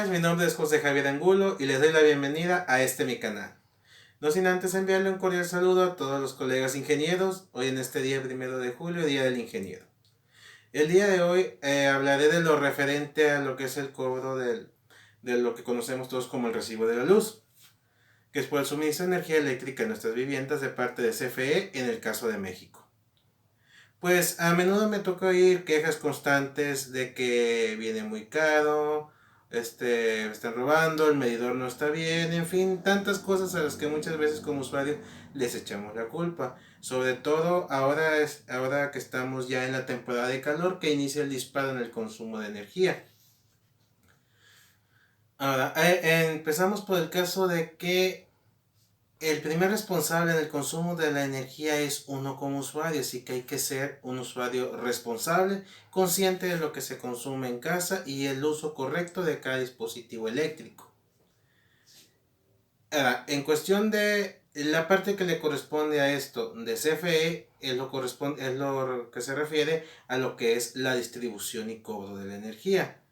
días, mi nombre es José Javier Angulo y les doy la bienvenida a mi canal. No sin antes enviarle un cordial saludo a todos los colegas ingenieros, hoy en este día 1 de julio, Día del Ingeniero. El día de hoy hablaré de lo referente a lo que es el cobro de lo que conocemos todos como el recibo de la luz, que es por el suministro de energía eléctrica en nuestras viviendas de parte de CFE en el caso de México. Pues a menudo me toca oír quejas constantes de que viene muy caro, me están robando, el medidor no está bien, en fin, tantas cosas a las que muchas veces como usuario les echamos la culpa. Sobre todo ahora que estamos ya en la temporada de calor que inicia el disparo en el consumo de energía. Ahora, empezamos por el caso de que el primer responsable en el consumo de la energía es uno como usuario, así que hay que ser un usuario responsable, consciente de lo que se consume en casa y el uso correcto de cada dispositivo eléctrico. Ahora, en cuestión de la parte que le corresponde a esto de CFE, es lo que se refiere a lo que es la distribución y cobro de la energía.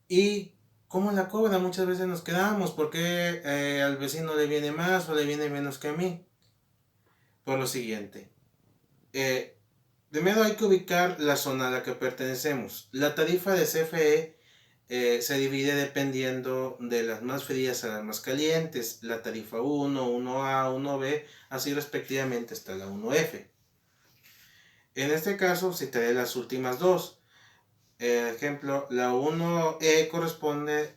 Y cómo la cobra, muchas veces nos quedamos, porque al vecino le viene más o le viene menos que a mí. Por lo siguiente, eh, primero hay que ubicar la zona a la que pertenecemos. La tarifa de CFE se divide dependiendo de las más frías a las más calientes. La tarifa 1, 1A, 1B, así respectivamente hasta la 1F. En este caso citaré las últimas dos. Ejemplo, la 1E corresponde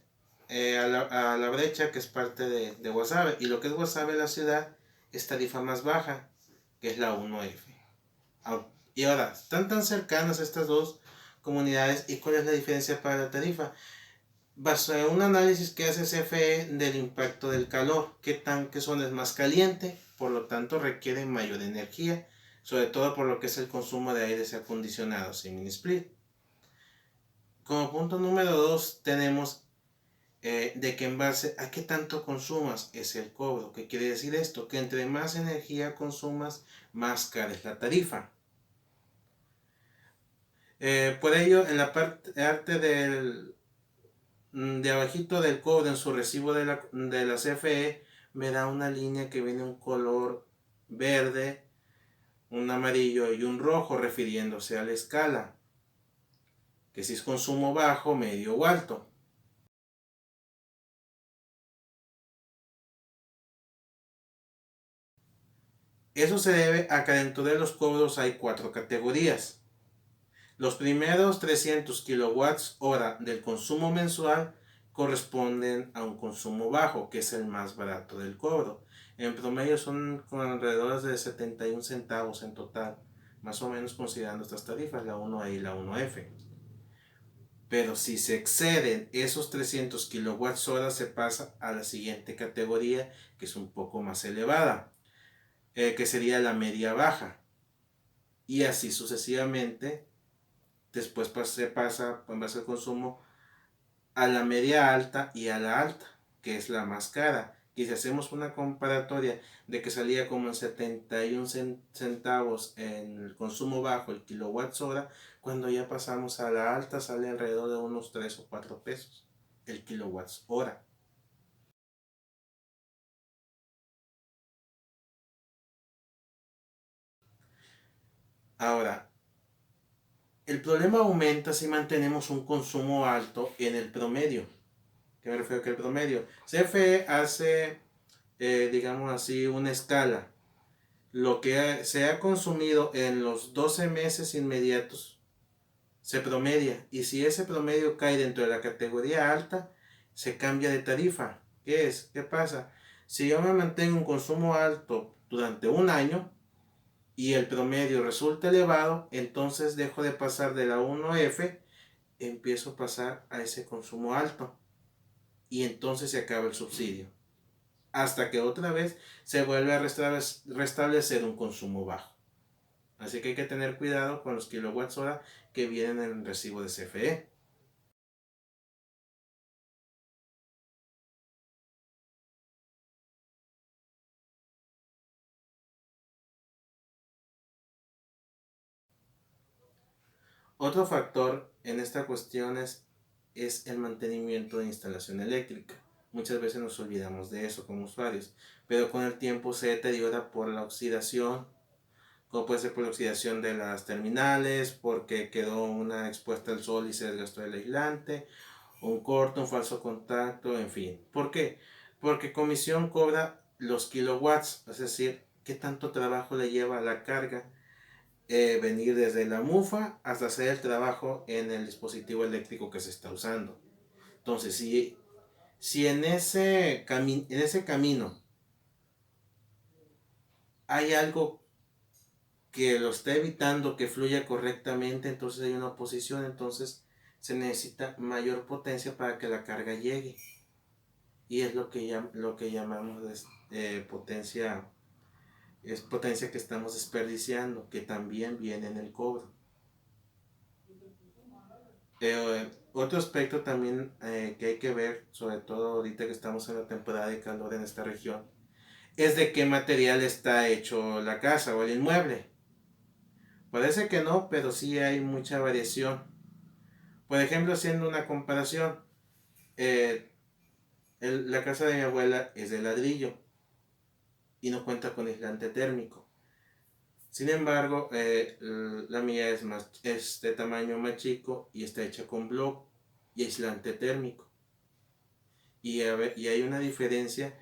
a la brecha que es parte de Guasave, y lo que es Guasave la ciudad es tarifa más baja, que es la 1F. Y ahora, ¿están tan cercanas estas dos comunidades y cuál es la diferencia para la tarifa? Basado en un análisis que hace CFE del impacto del calor, qué zona es más caliente, por lo tanto requiere mayor energía, sobre todo por lo que es el consumo de aires acondicionados sin mini split. Como punto número 2 tenemos de que en base a qué tanto consumas es el cobro. ¿Qué quiere decir esto? Que entre más energía consumas, más cara es la tarifa. Por ello, en la parte de abajito del cobro, en su recibo de la CFE, me da una línea que viene un color verde, un amarillo y un rojo, refiriéndose a la escala, que si es consumo bajo, medio o alto. Eso se debe a que dentro de los cobros hay 4 categorías. Los primeros 300 kilowatts hora del consumo mensual corresponden a un consumo bajo, que es el más barato del cobro. En promedio son con alrededor de 71 centavos en total, más o menos considerando estas tarifas, la 1E y la 1F. Pero si se exceden esos 300 kilowatts hora, se pasa a la siguiente categoría, que es un poco más elevada, que sería la media baja. Y así sucesivamente. Después se pasa en base al consumo a la media alta y a la alta, que es la más cara. Y si hacemos una comparatoria de que salía como en 71 centavos en el consumo bajo el kilowatts hora, cuando ya pasamos a la alta sale alrededor de unos 3 o 4 pesos el kilowatts hora. Ahora, el problema aumenta si mantenemos un consumo alto en el promedio. ¿Qué me refiero que el promedio? CFE hace digamos así, una escala. Lo que se ha consumido en los 12 meses inmediatos se promedia. Y si ese promedio cae dentro de la categoría alta, se cambia de tarifa. ¿Qué es? ¿Qué pasa? Si yo me mantengo un consumo alto durante un año y el promedio resulta elevado, entonces dejo de pasar de la 1F, empiezo a pasar a ese consumo alto. Y entonces se acaba el subsidio, hasta que otra vez se vuelve a restablecer un consumo bajo. Así que hay que tener cuidado con los kilowatts hora que vienen en el recibo de CFE. Otro factor en esta cuestión es es el mantenimiento de instalación eléctrica. Muchas veces nos olvidamos de eso como usuarios, pero con el tiempo se deteriora por la oxidación, como puede ser por la oxidación de las terminales, porque quedó una expuesta al sol y se desgastó el aislante, un corto, un falso contacto, en fin. ¿Por qué? Porque comisión cobra los kilowatts, es decir, qué tanto trabajo le lleva a la carga venir desde la mufa hasta hacer el trabajo en el dispositivo eléctrico que se está usando. Entonces, si en ese camino hay algo que lo está evitando que fluya correctamente, entonces hay una oposición, entonces se necesita mayor potencia para que la carga llegue. Y es lo que llamamos potencia, es potencia que estamos desperdiciando, que también viene en el cobro. Otro aspecto también que hay que ver, sobre todo ahorita que estamos en la temporada de calor en esta región, es de qué material está hecho la casa o el inmueble. Parece que no, pero sí hay mucha variación. Por ejemplo, haciendo una comparación, eh, la casa de mi abuela es de ladrillo y no cuenta con aislante térmico. Sin embargo, la mía es de tamaño más chico y está hecha con block y aislante térmico. Y hay una diferencia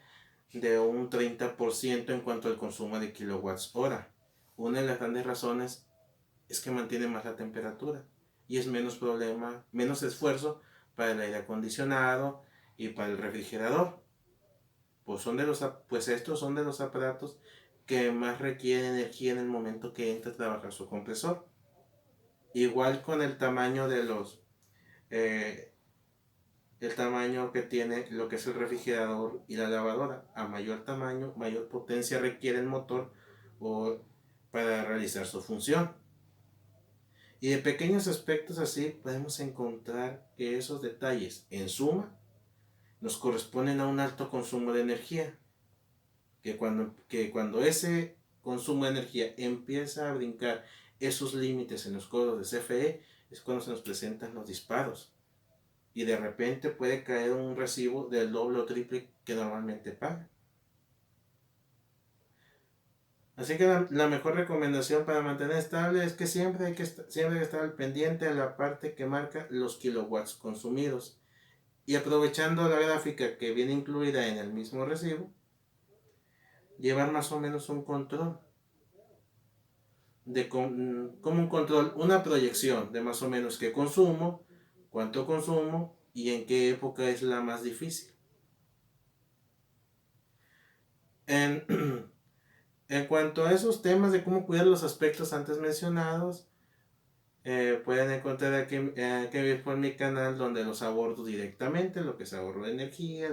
de un 30% en cuanto al consumo de kilowatts hora. Una de las grandes razones es que mantiene más la temperatura y es menos problema, menos esfuerzo para el aire acondicionado y para el refrigerador. Pues estos son de los aparatos que más requieren energía en el momento que entra a trabajar su compresor. Igual con el tamaño de eh, el tamaño que tiene lo que es el refrigerador y la lavadora. A mayor tamaño, mayor potencia requiere el motor para realizar su función. Y de pequeños aspectos así podemos encontrar que esos detalles, en suma, nos corresponden a un alto consumo de energía. Que cuando ese consumo de energía empieza a brincar esos límites en los códigos de CFE, es cuando se nos presentan los disparos. Y de repente puede caer un recibo del doble o triple que normalmente paga. Así que la mejor recomendación para mantener estable es que siempre hay que estar al pendiente de la parte que marca los kilowatts consumidos. Y aprovechando la gráfica que viene incluida en el mismo recibo, llevar más o menos un control. Como un control, una proyección de más o menos qué consumo, cuánto consumo y en qué época es la más difícil. En, en cuanto a esos temas de cómo cuidar los aspectos antes mencionados, pueden encontrar aquí por mi canal donde los abordo directamente, lo que es ahorro de energía,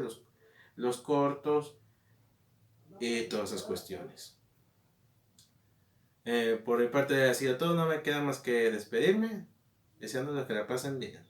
los cortos y todas esas cuestiones. Por mi parte ha sido todo, no me queda más que despedirme, deseándoles que la pasen bien.